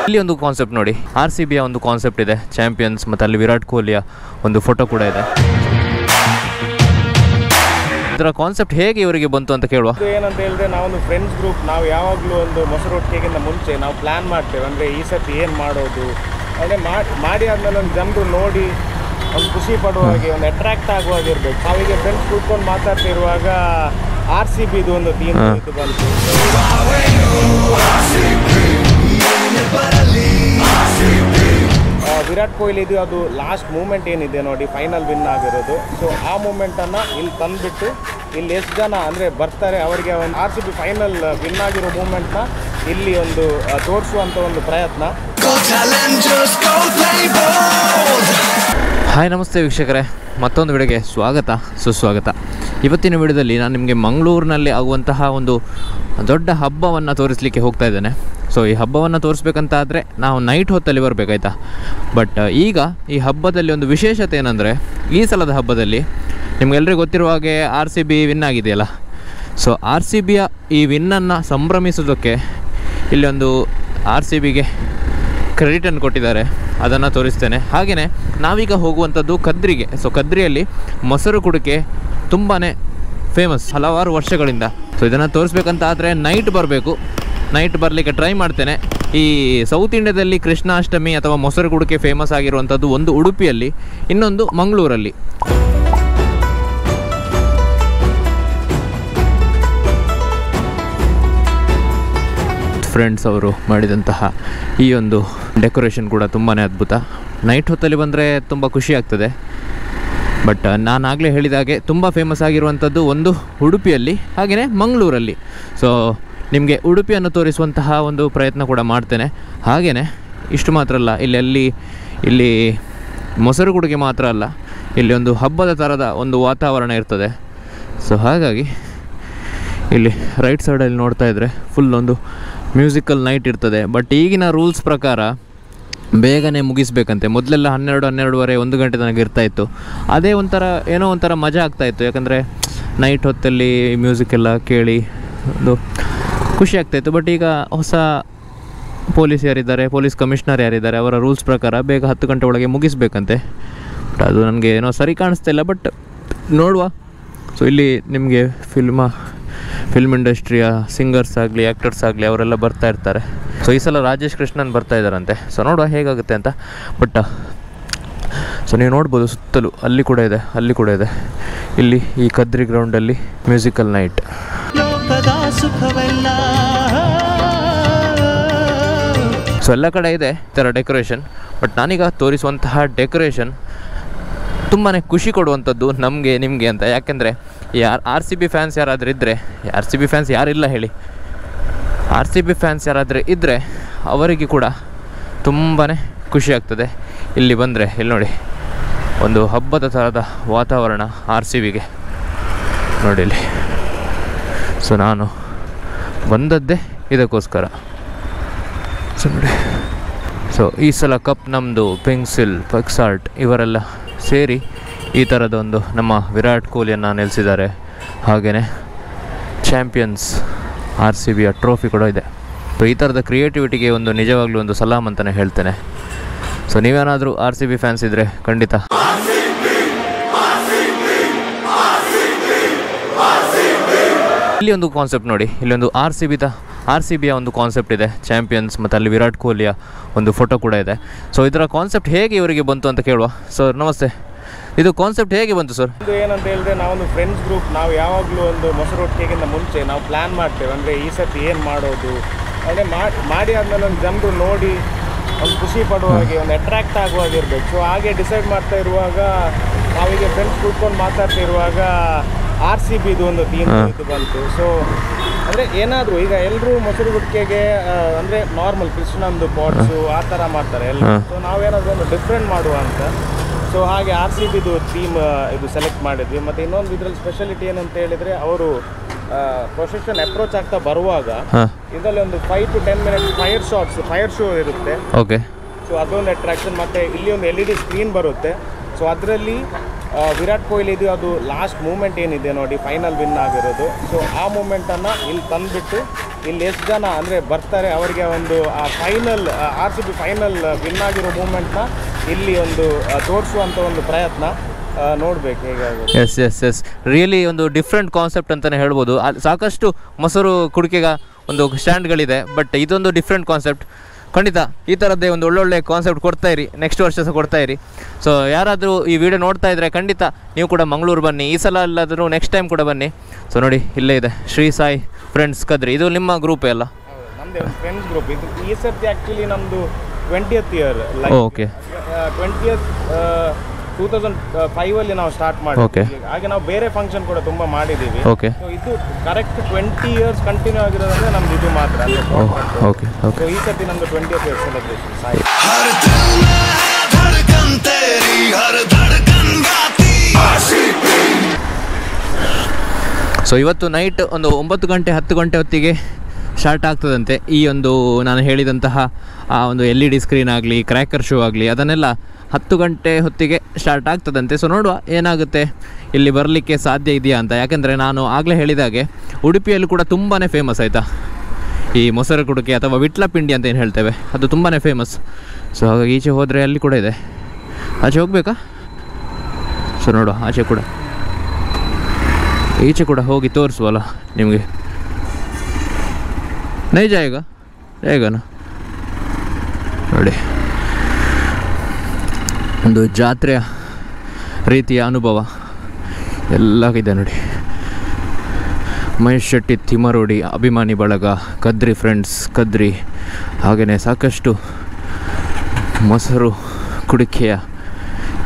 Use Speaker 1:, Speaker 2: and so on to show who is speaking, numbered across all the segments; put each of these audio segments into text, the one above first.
Speaker 1: ಇಲ್ಲಿ ಒಂದು ಕಾನ್ಸೆಪ್ಟ್ ನೋಡಿ, RCB ಯ ಒಂದು ಕಾನ್ಸೆಪ್ಟ್ ಇದೆ, ಚಾಂಪಿಯನ್ಸ್, ಮತ್ತು ಅಲ್ಲಿ ವಿರಾಟ್ ಕೊಹ್ಲಿಯ ಒಂದು ಫೋಟೋ ಕೂಡ ಇದೆ. ಇದರ ಕಾನ್ಸೆಪ್ಟ್ ಹೇಗೆ ಇವರಿಗೆ ಬಂತು ಅಂತ ಕೇಳುವ.
Speaker 2: ಏನಂತ ಹೇಳಿದ್ರೆ, ನಾವೊಂದು ಫ್ರೆಂಡ್ಸ್ ಗ್ರೂಪ್, ನಾವು ಯಾವಾಗಲೂ ಒಂದು ಮೊಸರೊಟ್ಟಿಗೆಗಿಂತ ಮುಂಚೆ ನಾವು ಪ್ಲ್ಯಾನ್ ಮಾಡ್ತೇವೆ. ಅಂದರೆ ಈ ಸತಿ ಏನು ಮಾಡೋದು, ಅಂದರೆ ಮಾಡಿ ಆದಮೇಲೆ ಒಂದು ಜನರು ನೋಡಿ ಒಂದು ಖುಷಿ ಪಡುವ ಹಾಗೆ, ಒಂದು ಅಟ್ರಾಕ್ಟ್ ಆಗುವ ಹಾಗೆ ಇರಬೇಕು. ನಾವೀಗ ಫ್ರೆಂಡ್ಸ್ ಕೂತ್ಕೊಂಡು ಮಾತಾಡ್ತಿರುವಾಗ RCB ಇದು ಒಂದು ಥೀಮ್ ಇದು ಬಂತು. ವಿರಾಟ್ ಕೊಹ್ಲಿ ಇದು ಅದು ಲಾಸ್ಟ್ ಮೂಮೆಂಟ್ ಏನಿದೆ ನೋಡಿ, ಫೈನಲ್ ವಿನ್ ಆಗಿರೋದು. ಸೊ ಆ ಮೂಮೆಂಟನ್ನು ಇಲ್ಲಿ ತಂದುಬಿಟ್ಟು ಇಲ್ಲಿ ಎಷ್ಟು ಜನ ಅಂದರೆ ಬರ್ತಾರೆ ಅವರಿಗೆ ಒಂದು RCB ಫೈನಲ್ ವಿನ್ ಆಗಿರೋ ಮೂಮೆಂಟ್ನ ಇಲ್ಲಿ ಒಂದು ತೋರಿಸುವಂಥ ಒಂದು ಪ್ರಯತ್ನ.
Speaker 1: ಹಾಯ್, ನಮಸ್ತೆ ವೀಕ್ಷಕರೇ, ಮತ್ತೊಂದು ವಿಡಿಯೋಗೆ ಸ್ವಾಗತ, ಸುಸ್ವಾಗತ. ಇವತ್ತಿನ ವಿಡಿಯೋದಲ್ಲಿ ನಾನು ನಿಮಗೆ ಮಂಗಳೂರಿನಲ್ಲಿ ಆಗುವಂತಹ ಒಂದು ದೊಡ್ಡ ಹಬ್ಬವನ್ನು ತೋರಿಸಲಿಕ್ಕೆ ಹೋಗ್ತಾ ಇದ್ದೇನೆ. ಸೊ ಈ ಹಬ್ಬವನ್ನು ತೋರಿಸ್ಬೇಕಂತಾದರೆ ನಾವು ನೈಟ್ ಹೊತ್ತಲ್ಲಿ ಬರಬೇಕಾಯ್ತಾ. ಬಟ್ ಈಗ ಈ ಹಬ್ಬದಲ್ಲಿ ಒಂದು ವಿಶೇಷತೆ ಏನಂದರೆ, ಈ ಸಲದ ಹಬ್ಬದಲ್ಲಿ ನಿಮಗೆಲ್ಲರಿಗೂ ಗೊತ್ತಿರುವ ಹಾಗೆ RCB ವಿನ್ ಆಗಿದೆಯಲ್ಲ. ಸೊ RCBಯ ಈ ವಿನ್ನನ್ನು ಸಂಭ್ರಮಿಸೋದಕ್ಕೆ ಇಲ್ಲಿ ಒಂದು RCBಗೆ ಕ್ರೆಡಿಟನ್ನು ಕೊಟ್ಟಿದ್ದಾರೆ, ಅದನ್ನು ತೋರಿಸ್ತೇನೆ. ಹಾಗೆಯೇ ನಾವೀಗ ಹೋಗುವಂಥದ್ದು ಕದ್ರಿಗೆ. ಸೊ ಕದ್ರಿಯಲ್ಲಿ ಮೊಸರು ಕುಡಿಕೆ ತುಂಬಾ ಫೇಮಸ್ ಹಲವಾರು ವರ್ಷಗಳಿಂದ. ಸೊ ಇದನ್ನು ತೋರಿಸ್ಬೇಕಂತ ಆದರೆ ನೈಟ್ ಬರಬೇಕು. ನೈಟ್ ಬರಲಿಕ್ಕೆ ಟ್ರೈ ಮಾಡ್ತೇನೆ. ಈ ಸೌತ್ ಇಂಡಿಯಾದಲ್ಲಿ ಕೃಷ್ಣಾಷ್ಟಮಿ ಅಥವಾ ಮೊಸರು ಕುಡಿಕೆ ಫೇಮಸ್ ಆಗಿರುವಂಥದ್ದು ಒಂದು ಉಡುಪಿಯಲ್ಲಿ, ಇನ್ನೊಂದು ಮಂಗಳೂರಲ್ಲಿ. ಫ್ರೆಂಡ್ಸ್ ಅವರು ಮಾಡಿದಂತಹ ಈ ಒಂದು ಡೆಕೋರೇಷನ್ ಕೂಡ ತುಂಬಾ ಅದ್ಭುತ. ನೈಟ್ ಹೊತ್ತಲ್ಲಿ ಬಂದರೆ ತುಂಬ ಖುಷಿ ಆಗ್ತದೆ. ಬಟ್ ನಾನಾಗಲೇ ಹೇಳಿದಾಗೆ ತುಂಬ ಫೇಮಸ್ ಆಗಿರುವಂಥದ್ದು ಒಂದು ಉಡುಪಿಯಲ್ಲಿ, ಹಾಗೆಯೇ ಮಂಗಳೂರಲ್ಲಿ. ಸೊ ನಿಮಗೆ ಉಡುಪಿಯನ್ನು ತೋರಿಸುವಂತಹ ಒಂದು ಪ್ರಯತ್ನ ಕೂಡ ಮಾಡ್ತೇನೆ. ಹಾಗೆಯೇ ಇಷ್ಟು ಮಾತ್ರ ಅಲ್ಲ, ಇಲ್ಲಿ ಮೊಸರು ಕುಡಿಗೆ ಮಾತ್ರ ಅಲ್ಲ, ಇಲ್ಲಿ ಒಂದು ಹಬ್ಬದ ಥರದ ಒಂದು ವಾತಾವರಣ ಇರ್ತದೆ. ಸೊ ಹಾಗಾಗಿ ಇಲ್ಲಿ ರೈಟ್ ಸೈಡಲ್ಲಿ ನೋಡ್ತಾ ಇದ್ದರೆ ಫುಲ್ ಒಂದು ಮ್ಯೂಸಿಕಲ್ ನೈಟ್ ಇರ್ತದೆ. ಬಟ್ ಈಗಿನ ರೂಲ್ಸ್ ಪ್ರಕಾರ ಬೇಗನೆ ಮುಗಿಸ್ಬೇಕಂತೆ. ಮೊದಲೆಲ್ಲ 12:30 1 ಗಂಟೆ ತನಕ ಇರ್ತಾಯಿತ್ತು. ಅದೇ ಏನೋ ಒಂಥರ ಮಜಾ ಆಗ್ತಾಯಿತ್ತು. ಯಾಕಂದರೆ ನೈಟ್ ಹೊತ್ತಲ್ಲಿ ಮ್ಯೂಸಿಕ್ ಎಲ್ಲ ಕೇಳಿ ಒಂದು ಖುಷಿ ಆಗ್ತಾಯಿತ್ತು. ಬಟ್ ಈಗ ಹೊಸ ಪೊಲೀಸ್ ಕಮಿಷನರ್ ಯಾರಿದ್ದಾರೆ, ಅವರ ರೂಲ್ಸ್ ಪ್ರಕಾರ ಬೇಗ 10 ಗಂಟೆ ಒಳಗೆ ಮುಗಿಸ್ಬೇಕಂತೆ. ಬಟ್ ಅದು ನನಗೆ ಏನೋ ಸರಿ ಕಾಣಿಸ್ತಾಯಿಲ್ಲ. ಬಟ್ ನೋಡುವ. ಸೊ ಇಲ್ಲಿ ನಿಮಗೆ ಫಿಲ್ಮ್ ಇಂಡಸ್ಟ್ರಿಯ ಸಿಂಗರ್ಸ್ ಆಗಲಿ, ಆ್ಯಕ್ಟರ್ಸ್ ಆಗಲಿ, ಅವರೆಲ್ಲ ಬರ್ತಾ ಇರ್ತಾರೆ. ಸೊ ಈ ಸಲ ರಾಜೇಶ್ ಕೃಷ್ಣನ್ ಬರ್ತಾ ಇದ್ದಾರಂತೆ. ಸೊ ನೋಡುವ ಹೇಗಾಗುತ್ತೆ ಅಂತ. ಬಟ್ ಸೊ ನೀವು ನೋಡ್ಬೋದು ಸುತ್ತಲೂ ಅಲ್ಲಿ ಕೂಡ ಇದೆ ಇಲ್ಲಿ ಈ ಕದ್ರಿ ಗ್ರೌಂಡಲ್ಲಿ ಮ್ಯೂಸಿಕಲ್ ನೈಟ್. ಸೊ ಎಲ್ಲ ಕಡೆ ಇದೆ ಈ ಥರ ಡೆಕೋರೇಷನ್. ಬಟ್ ನಾನೀಗ ತೋರಿಸುವಂತಹ ಡೆಕೋರೇಷನ್ ತುಂಬಾ ಖುಷಿ ಕೊಡುವಂಥದ್ದು ನಮಗೆ, ನಿಮಗೆ ಅಂತ. ಯಾಕೆಂದರೆ RCB ಫ್ಯಾನ್ಸ್ ಯಾರಾದರೂ ಇದ್ದರೆ, RCB ಫ್ಯಾನ್ಸ್ ಯಾರಿಲ್ಲ ಹೇಳಿ, RCB ಫ್ಯಾನ್ಸ್ ಯಾರಾದರೂ ಇದ್ದರೆ ಅವರಿಗೆ ಕೂಡ ತುಂಬಾ ಖುಷಿ ಆಗ್ತದೆ ಇಲ್ಲಿ ಬಂದರೆ. ಇಲ್ಲಿ ನೋಡಿ, ಒಂದು ಹಬ್ಬದ ಥರದ ವಾತಾವರಣ RCBಗೆ ನೋಡಿ ಇಲ್ಲಿ. ಸೊ ನಾನು ಬಂದದ್ದೇ ಇದಕ್ಕೋಸ್ಕರ. ಸೊ ನೋಡಿ, ಸೊ ಈ ಸಲ ಕಪ್ ನಮ್ಮದು ಪೆನ್ಸಿಲ್, ಪಕ್ಸಾರ್ಟ್ ಇವರೆಲ್ಲ ಸೇರಿ ಈ ಥರದೊಂದು ನಮ್ಮ ವಿರಾಟ್ ಕೊಹ್ಲಿಯನ್ನು ನಿಲ್ಲಿಸಿದ್ದಾರೆ. ಹಾಗೆಯೇ ಚಾಂಪಿಯನ್ಸ್ RCBಯ ಟ್ರೋಫಿ ಕೂಡ ಇದೆ. ಸೊ ಈ ಥರದ ಕ್ರಿಯೇಟಿವಿಟಿಗೆ ಒಂದು ನಿಜವಾಗ್ಲೂ ಒಂದು ಸಲಾಮ್ ಅಂತಲೇ ಹೇಳ್ತೇನೆ. ಸೊ ನೀವೇನಾದರೂ RCB ಫ್ಯಾನ್ಸ್ ಇದ್ದರೆ ಖಂಡಿತ ಇಲ್ಲಿ ಒಂದು ಕಾನ್ಸೆಪ್ಟ್ ನೋಡಿ, ಇಲ್ಲೊಂದು RCBಯ ಒಂದು ಕಾನ್ಸೆಪ್ಟ್ ಇದೆ, ಚಾಂಪಿಯನ್ಸ್, ಮತ್ತು ಅಲ್ಲಿ ವಿರಾಟ್ ಕೊಹ್ಲಿಯ ಒಂದು ಫೋಟೋ ಕೂಡ ಇದೆ. ಸೊ ಇದರ ಕಾನ್ಸೆಪ್ಟ್ ಹೇಗೆ ಇವರಿಗೆ ಬಂತು ಅಂತ ಕೇಳುವ. ಸರ್ ನಮಸ್ತೆ, ಇದು ಕಾನ್ಸೆಪ್ಟ್ ಹೇಗೆ ಬಂತು ಸರ್?
Speaker 2: ಇದು ಏನಂತ ಹೇಳಿದ್ರೆ, ನಾವೊಂದು ಫ್ರೆಂಡ್ಸ್ ಗ್ರೂಪ್, ನಾವು ಯಾವಾಗಲೂ ಒಂದು ಮೊಸರೊಟ್ಟಿಗೆಗಿಂತ ಮುಂಚೆ ನಾವು ಪ್ಲ್ಯಾನ್ ಮಾಡ್ತೇವೆ. ಅಂದರೆ ಈ ಸತಿ ಏನು ಮಾಡೋದು, ಅಂದರೆ ಮಾಡಿ ಆದಮೇಲೆ ಒಂದು ಜನರು ನೋಡಿ ಒಂದು ಖುಷಿ ಪಡುವ ಹಾಗೆ, ಒಂದು ಅಟ್ರಾಕ್ಟ್ ಆಗುವ ಹಾಗೆ ಇರಬೇಕು. ಸೊ ಹಾಗೆ ಡಿಸೈಡ್ ಮಾಡ್ತಾ ಇರುವಾಗ, ನಾವೀಗ ಫ್ರೆಂಡ್ಸ್ ಕೂತ್ಕೊಂಡು ಮಾತಾಡ್ತಿರುವಾಗ RCB ಇದು ಒಂದು ಥೀಮ್ ಇದು ಬಂತು. ಸೊ ಅಂದರೆ ಏನಾದರೂ ಈಗ ಎಲ್ಲರೂ ಮೊಸರು ಗುಟ್ಟಿಗೆಗೆ ಅಂದರೆ ನಾರ್ಮಲ್ ಕೃಷ್ಣಂದು ಪಾಟ್ಸು ಆ ಥರ ಮಾಡ್ತಾರೆ ಎಲ್ಲ. ಸೊ ನಾವೇನಾದರೂ ಒಂದು ಡಿಫ್ರೆಂಟ್ ಮಾಡುವ ಅಂತ. ಸೊ ಹಾಗೆ RCBದು ಥೀಮ್ ಇದು ಸೆಲೆಕ್ಟ್ ಮಾಡಿದ್ವಿ. ಮತ್ತು ಇನ್ನೊಂದು ಇದರಲ್ಲಿ ಸ್ಪೆಷಾಲಿಟಿ ಏನಂತ ಹೇಳಿದರೆ, ಅವರು ಪ್ರೊಸೆಷನ್ ಅಪ್ರೋಚ್ ಆಗ್ತಾ ಬರುವಾಗ ಇದರಲ್ಲಿ ಒಂದು 5 to 10 minutes ಫೈರ್ ಶೋ ಇರುತ್ತೆ.
Speaker 1: ಓಕೆ.
Speaker 2: ಸೊ ಅದೊಂದು ಅಟ್ರಾಕ್ಷನ್. ಮತ್ತು ಇಲ್ಲಿ ಒಂದು LED ಸ್ಕ್ರೀನ್ ಬರುತ್ತೆ. ಸೊ ಅದರಲ್ಲಿ ವಿರಾಟ್ ಕೊಹ್ಲಿದು ಅದು ಲಾಸ್ಟ್ ಮೂಮೆಂಟ್ ಏನಿದೆ ನೋಡಿ, ಫೈನಲ್ ವಿನ್ ಆಗಿರೋದು. ಸೊ ಆ ಮೂಮೆಂಟನ್ನು ಇಲ್ಲಿ ತಂದುಬಿಟ್ಟು ಇಲ್ಲಿ ಎಷ್ಟು ಜನ ಅಂದರೆ ಬರ್ತಾರೆ, ಅವರಿಗೆ ಒಂದು ಆ ಫೈನಲ್ RCB ಫೈನಲ್ ವಿನ್ ಆಗಿರೋ ಮೂಮೆಂಟ್ನ ಇಲ್ಲಿ ಒಂದು ತೋರಿಸುವಂಥ ಒಂದು ಪ್ರಯತ್ನ ನೋಡಬೇಕು ಹೇಗಾಗುತ್ತೆ.
Speaker 1: ಎಸ್ ರಿಯಲಿ ಒಂದು ಡಿಫ್ರೆಂಟ್ ಕಾನ್ಸೆಪ್ಟ್ ಅಂತಲೇ ಹೇಳ್ಬೋದು. ಸಾಕಷ್ಟು ಮೊಸರು ಕುಡಿಕೆಗ ಒಂದು ಸ್ಟ್ಯಾಂಡ್ಗಳಿದೆ, ಬಟ್ ಇದೊಂದು ಡಿಫ್ರೆಂಟ್ ಕಾನ್ಸೆಪ್ಟ್. ಖಂಡಿತ ಈ ಥರದ್ದೇ ಒಂದು ಒಳ್ಳೊಳ್ಳೆ ಕಾನ್ಸೆಪ್ಟ್ ಕೊಡ್ತಾಯಿರಿ, ನೆಕ್ಸ್ಟ್ ವರ್ಷ ಸಹ ಕೊಡ್ತಾಯಿರಿ. ಸೊ ಯಾರಾದರೂ ಈ ವಿಡಿಯೋ ನೋಡ್ತಾ ಇದ್ದರೆ ಖಂಡಿತ ನೀವು ಕೂಡ ಮಂಗಳೂರು ಬನ್ನಿ, ಈ ಸಲ ಅಲ್ಲಾದರೂ ನೆಕ್ಸ್ಟ್ ಟೈಮ್ ಕೂಡ ಬನ್ನಿ. ಸೊ ನೋಡಿ ಇಲ್ಲೇ ಇದೆ ಶ್ರೀ ಸಾಯಿ ಫ್ರೆಂಡ್ಸ್ ಕದ್ರಿ, ಇದು ನಿಮ್ಮ ಗ್ರೂಪೇ ಅಲ್ಲ?
Speaker 2: ನಮ್ಮದೇ ಫ್ರೆಂಡ್ಸ್ ಗ್ರೂಪ್ ಇದು. ಈ ಸರ್ತಿ ಆ್ಯಕ್ಚುಲಿ ನಮ್ಮದು 20th ಇಯರ್.
Speaker 1: ಓಕೆ
Speaker 2: 20th 2005 ನಾವು ಸ್ಟಾರ್ಟ್ ಮಾಡಿದ್ವಿ. ಹಾಗೆ ನಾವು ಬೇರೆ ಫಂಕ್ಷನ್ ಕೂಡ ತುಂಬ ಮಾಡಿದ್ದೀವಿ.
Speaker 1: ಓಕೆ
Speaker 2: ಇದು ಕರೆಕ್ಟ್ 20 years ಕಂಟಿನ್ಯೂ ಆಗಿರೋದಂದ್ರೆ ನಮ್ದು ಇದು ಮಾತ್ರ.
Speaker 1: ಓಕೆ
Speaker 2: ಸೊ ಈ ಸರ್ತಿ ನಮ್ಮದು 20th year celebration Sai.
Speaker 1: So ಇವತ್ತು ನೈಟ್ ಒಂದು 9 ಗಂಟೆ 10 ಗಂಟೆ ಹೊತ್ತಿಗೆ ಸ್ಟಾರ್ಟ್ ಆಗ್ತದಂತೆ ಈ ಒಂದು ನಾನು ಹೇಳಿದಂತಹ ಆ ಒಂದು LED ಸ್ಕ್ರೀನ್ ಆಗಲಿ, ಕ್ರ್ಯಾಕರ್ ಶೋ ಆಗಲಿ, ಅದನ್ನೆಲ್ಲ 10 ಗಂಟೆ ಹೊತ್ತಿಗೆ ಸ್ಟಾರ್ಟ್ ಆಗ್ತದಂತೆ. ಸೊ ನೋಡುವ ಏನಾಗುತ್ತೆ, ಇಲ್ಲಿ ಬರಲಿಕ್ಕೆ ಸಾಧ್ಯ ಇದೆಯಾ ಅಂತ. ಯಾಕೆಂದರೆ ನಾನು ಆಗಲೇ ಹೇಳಿದಾಗೆ ಉಡುಪಿಯಲ್ಲಿ ಕೂಡ ತುಂಬಾ ಫೇಮಸ್ ಆಯಿತಾ ಈ ಮೊಸರು ಕುಡಿಕೆ ಅಥವಾ ವಿಟ್ಲ ಪಿಂಡಿ ಅಂತ ಏನು ಹೇಳ್ತೇವೆ, ಅದು ತುಂಬಾ ಫೇಮಸ್. ಸೊ ಹಾಗಾಗಿ ಈಚೆ ಹೋದರೆ ಅಲ್ಲಿ ಕೂಡ ಇದೆ. ಆಚೆ ಹೋಗಬೇಕಾ? ಸೊ ನೋಡುವ ಆಚೆ ಕೂಡ, ಈಚೆ ಕೂಡ ಹೋಗಿ ತೋರಿಸುವಲ್ಲ ನಿಮಗೆ. ನೈಜ ಹೇಗನ ನೋಡಿ, ಒಂದು ಜಾತ್ರೆಯ ರೀತಿಯ ಅನುಭವ ಎಲ್ಲ ಇದೆ ನೋಡಿ. ಮಹೇಶ್ ಶೆಟ್ಟಿ ತಿಮರೋಡಿ ಅಭಿಮಾನಿ ಬಳಗ, ಕದ್ರಿ ಫ್ರೆಂಡ್ಸ್ ಕದ್ರಿ, ಹಾಗೆಯೇ ಸಾಕಷ್ಟು ಮೊಸರು ಕುಡಿಕೆಯ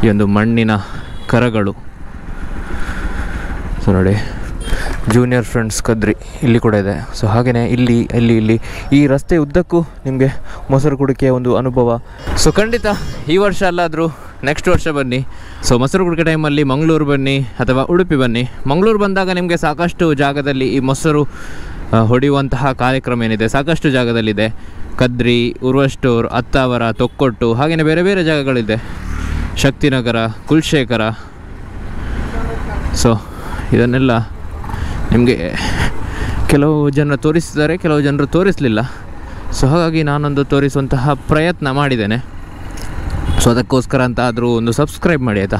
Speaker 1: ಈ ಒಂದು ಮಣ್ಣಿನ ಕರಗಳು. ಸೊ ನೋಡಿ ಜೂನಿಯರ್ ಫ್ರೆಂಡ್ಸ್ ಕದ್ರಿ ಇಲ್ಲಿ ಕೂಡ ಇದೆ. ಸೊ ಹಾಗೆಯೇ ಇಲ್ಲಿ ಈ ರಸ್ತೆ ಉದ್ದಕ್ಕೂ ನಿಮಗೆ ಮೊಸರು ಕುಡಿಕೆಯ ಒಂದು ಅನುಭವ. ಸೊ ಖಂಡಿತ ಈ ವರ್ಷ ಅಲ್ಲಾದರೂ ನೆಕ್ಸ್ಟ್ ವರ್ಷ ಬನ್ನಿ. ಸೊ ಮೊಸರು ಕುಡಿಕೆ ಟೈಮಲ್ಲಿ ಮಂಗಳೂರು ಬನ್ನಿ ಅಥವಾ ಉಡುಪಿ ಬನ್ನಿ. ಮಂಗಳೂರು ಬಂದಾಗ ನಿಮಗೆ ಸಾಕಷ್ಟು ಜಾಗದಲ್ಲಿ ಈ ಮೊಸರು ಹೊಡೆಯುವಂತಹ ಕಾರ್ಯಕ್ರಮ ಏನಿದೆ ಸಾಕಷ್ಟು ಜಾಗದಲ್ಲಿದೆ. ಕದ್ರಿ, ಉರ್ವಷ್ಟೂರು, ಅತ್ತಾವರ, ತೊಕ್ಕೊಟ್ಟು, ಹಾಗೆಯೇ ಬೇರೆ ಬೇರೆ ಜಾಗಗಳಿದೆ, ಶಕ್ತಿನಗರ, ಕುಲಶೇಖರ. ಸೊ ಇದನ್ನೆಲ್ಲ ನಿಮಗೆ ಕೆಲವು ಜನರು ತೋರಿಸಿದ್ದಾರೆ, ಕೆಲವು ಜನರು ತೋರಿಸಲಿಲ್ಲ. ಸೊ ಹಾಗಾಗಿ ನಾನೊಂದು ತೋರಿಸುವಂತಹ ಪ್ರಯತ್ನ ಮಾಡಿದ್ದೇನೆ. ಸೊ ಅದಕ್ಕೋಸ್ಕರ ಅಂತ ಆದರೂ ಒಂದು ಸಬ್ಸ್ಕ್ರೈಬ್ ಮಾಡಿ ಆಯಿತಾ.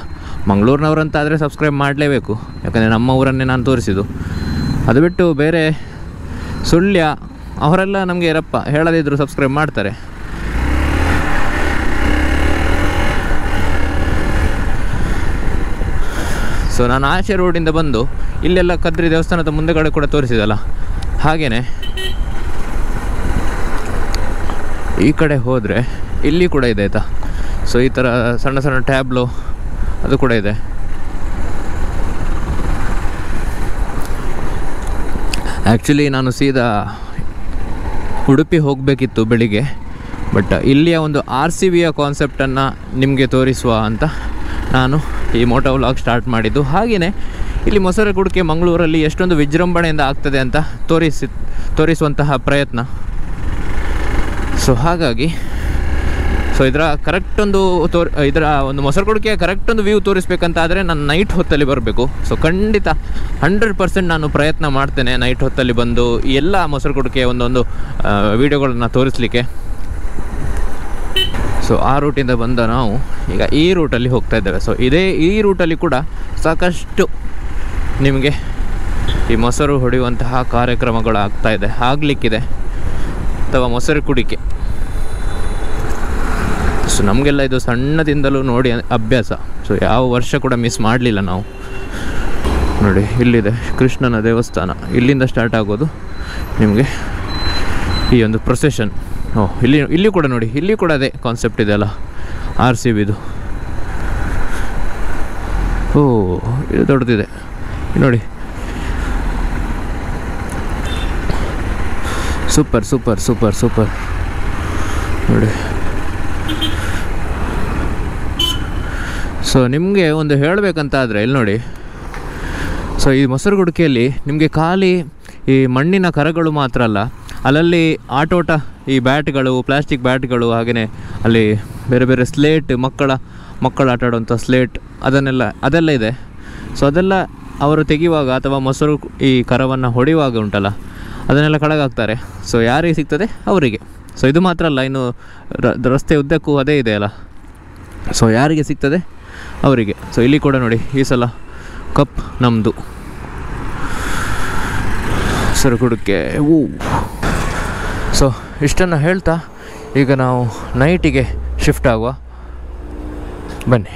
Speaker 1: ಮಂಗಳೂರಿನವರಂತಾದರೆ ಸಬ್ಸ್ಕ್ರೈಬ್ ಮಾಡಲೇಬೇಕು, ಯಾಕಂದರೆ ನಮ್ಮ ಊರನ್ನೇ ನಾನು ತೋರಿಸಿದ್ದು. ಅದು ಬಿಟ್ಟು ಬೇರೆ ಸುಳ್ಯ ಅವರೆಲ್ಲ ನಮಗೆ ರಪ್ಪ ಹೇಳದಿದ್ದರೂ ಸಬ್ಸ್ಕ್ರೈಬ್ ಮಾಡ್ತಾರೆ. ಸೊ ನಾನು ಆಚೆ ರೋಡಿಂದ ಬಂದು ಇಲ್ಲೆಲ್ಲ ಕದ್ರಿ ದೇವಸ್ಥಾನದ ಮುಂದೆಗಡೆ ಕೂಡ ತೋರಿಸಿದಲ್ಲ, ಹಾಗೆಯೇ ಈ ಕಡೆ ಹೋದರೆ ಇಲ್ಲಿ ಕೂಡ ಇದೆ ಆಯಿತಾ. ಸೊ ಈ ಥರ ಸಣ್ಣ ಸಣ್ಣ ಟ್ಯಾಬ್ಲೋ ಅದು ಕೂಡ ಇದೆ. ಆ್ಯಕ್ಚುಲಿ ನಾನು ಸೀದಾ ಉಡುಪಿ ಹೋಗಬೇಕಿತ್ತು ಬೆಳಿಗ್ಗೆ, ಬಟ್ ಇಲ್ಲಿಯ ಒಂದು RCBಯ ಕಾನ್ಸೆಪ್ಟನ್ನು ನಿಮಗೆ ತೋರಿಸುವ ಅಂತ ನಾನು ಈ ಮೋಟೋ ವ್ಲಾಗ್ ಸ್ಟಾರ್ಟ್ ಮಾಡಿದ್ದು. ಹಾಗೆಯೇ ಇಲ್ಲಿ ಮೊಸರು ಕುಡಿಕೆ ಮಂಗಳೂರಲ್ಲಿ ಎಷ್ಟೊಂದು ವಿಜೃಂಭಣೆಯಿಂದ ಆಗ್ತದೆ ಅಂತ ತೋರಿಸುವಂತಹ ಪ್ರಯತ್ನ. ಸೊ ಹಾಗಾಗಿ ಇದರ ಕರೆಕ್ಟ್ ಒಂದು ಇದರ ಒಂದು ಮೊಸರು ಕುಡಿಕೆಯ ಕರೆಕ್ಟ್ ಒಂದು ವ್ಯೂ ತೋರಿಸ್ಬೇಕಂತಾದರೆ ನಾನು ನೈಟ್ ಹೊತ್ತಲ್ಲಿ ಬರಬೇಕು. ಸೊ ಖಂಡಿತ 100% ನಾನು ಪ್ರಯತ್ನ ಮಾಡ್ತೇನೆ ನೈಟ್ ಹೊತ್ತಲ್ಲಿ ಬಂದು ಈ ಎಲ್ಲ ಮೊಸರು ಕುಡಿಕೆಯ ಒಂದೊಂದು ವೀಡಿಯೋಗಳನ್ನ ತೋರಿಸಲಿಕ್ಕೆ. ಸೊ ಆ ರೂಟಿಂದ ಬಂದ ನಾವು ಈಗ ಈ ರೂಟಲ್ಲಿ ಹೋಗ್ತಾ ಇದ್ದೇವೆ. ಸೊ ಈ ರೂಟಲ್ಲಿ ಕೂಡ ಸಾಕಷ್ಟು ನಿಮಗೆ ಈ ಮೊಸರು ಹೊಡೆಯುವಂತಹ ಕಾರ್ಯಕ್ರಮಗಳು ಆಗಲಿಕ್ಕಿದೆ, ಅಥವಾ ಮೊಸರು ಕುಡಿಕೆ. ಸೊ ನಮಗೆಲ್ಲ ಇದು ಸಣ್ಣದಿಂದಲೂ ನೋಡಿ ಅಭ್ಯಾಸ. ಸೊ ಯಾವ ವರ್ಷ ಕೂಡ ಮಿಸ್ ಮಾಡಲಿಲ್ಲ ನಾವು. ನೋಡಿ ಇಲ್ಲಿದೆ ಕೃಷ್ಣನ ದೇವಸ್ಥಾನ, ಇಲ್ಲಿಂದ ಸ್ಟಾರ್ಟ್ ಆಗೋದು ನಿಮಗೆ ಈ ಒಂದು ಪ್ರೊಸೆಷನ್. ಇಲ್ಲಿ ಕೂಡ ನೋಡಿ, ಇಲ್ಲಿ ಕೂಡ ಅದೇ ಕಾನ್ಸೆಪ್ಟ್ ಇದೆ ಅಲ್ಲ RCBದು. ಇದು ದೊಡ್ಡದಿದೆ ನೋಡಿ. ಸೂಪರ್ ಸೂಪರ್ ಸೂಪರ್ ಸೂಪರ್ ನೋಡಿ. ಸೊ ನಿಮಗೆ ಒಂದು ಹೇಳಬೇಕಂತಾದರೆ ಇಲ್ಲಿ ನೋಡಿ. ಸೊ ಈ ಮೊಸರು ಕುಡಿಕೆಯಲ್ಲಿ ನಿಮಗೆ ಖಾಲಿ ಈ ಮಣ್ಣಿನ ಕರಗಳು ಮಾತ್ರ ಅಲ್ಲ, ಅಲ್ಲಲ್ಲಿ ಆಟೋಟ ಈ ಬ್ಯಾಟ್ಗಳು, ಪ್ಲಾಸ್ಟಿಕ್ ಬ್ಯಾಟ್ಗಳು, ಹಾಗೆಯೇ ಅಲ್ಲಿ ಬೇರೆ ಬೇರೆ ಸ್ಲೇಟ್, ಮಕ್ಕಳು ಆಟ ಆಡುವಂಥ ಸ್ಲೇಟ್, ಅದೆಲ್ಲ ಇದೆ. ಸೊ ಅದೆಲ್ಲ ಅವರು ತೆಗೆಯುವಾಗ ಅಥವಾ ಮೊಸರು ಈ ಕರವನ್ನು ಹೊಡೆಯುವಾಗ ಉಂಟಲ್ಲ, ಅದನ್ನೆಲ್ಲ ಕೆಳಗಾಕ್ತಾರೆ. ಸೊ ಯಾರಿಗೆ ಸಿಗ್ತದೆ ಅವರಿಗೆ. ಸೊ ಇದು ಮಾತ್ರ ಅಲ್ಲ, ಇನ್ನು ರಸ್ತೆ ಉದ್ದಕ್ಕೂ ಅದೇ ಇದೆ ಅಲ್ಲ, ಸೊ ಯಾರಿಗೆ ಸಿಗ್ತದೆ ಅವರಿಗೆ. ಸೊ ಇಲ್ಲಿ ಕೂಡ ನೋಡಿ, ಈ ಸಲ ಕಪ್ ನಮ್ಮದು ಸರಕುಡುಕ್ಕೆ. ಸೊ ಇಷ್ಟನ್ನು ಹೇಳ್ತಾ ಈಗ ನಾವು ನೈಟಿಗೆ ಶಿಫ್ಟ್ ಆಗುವ, ಬನ್ನಿ.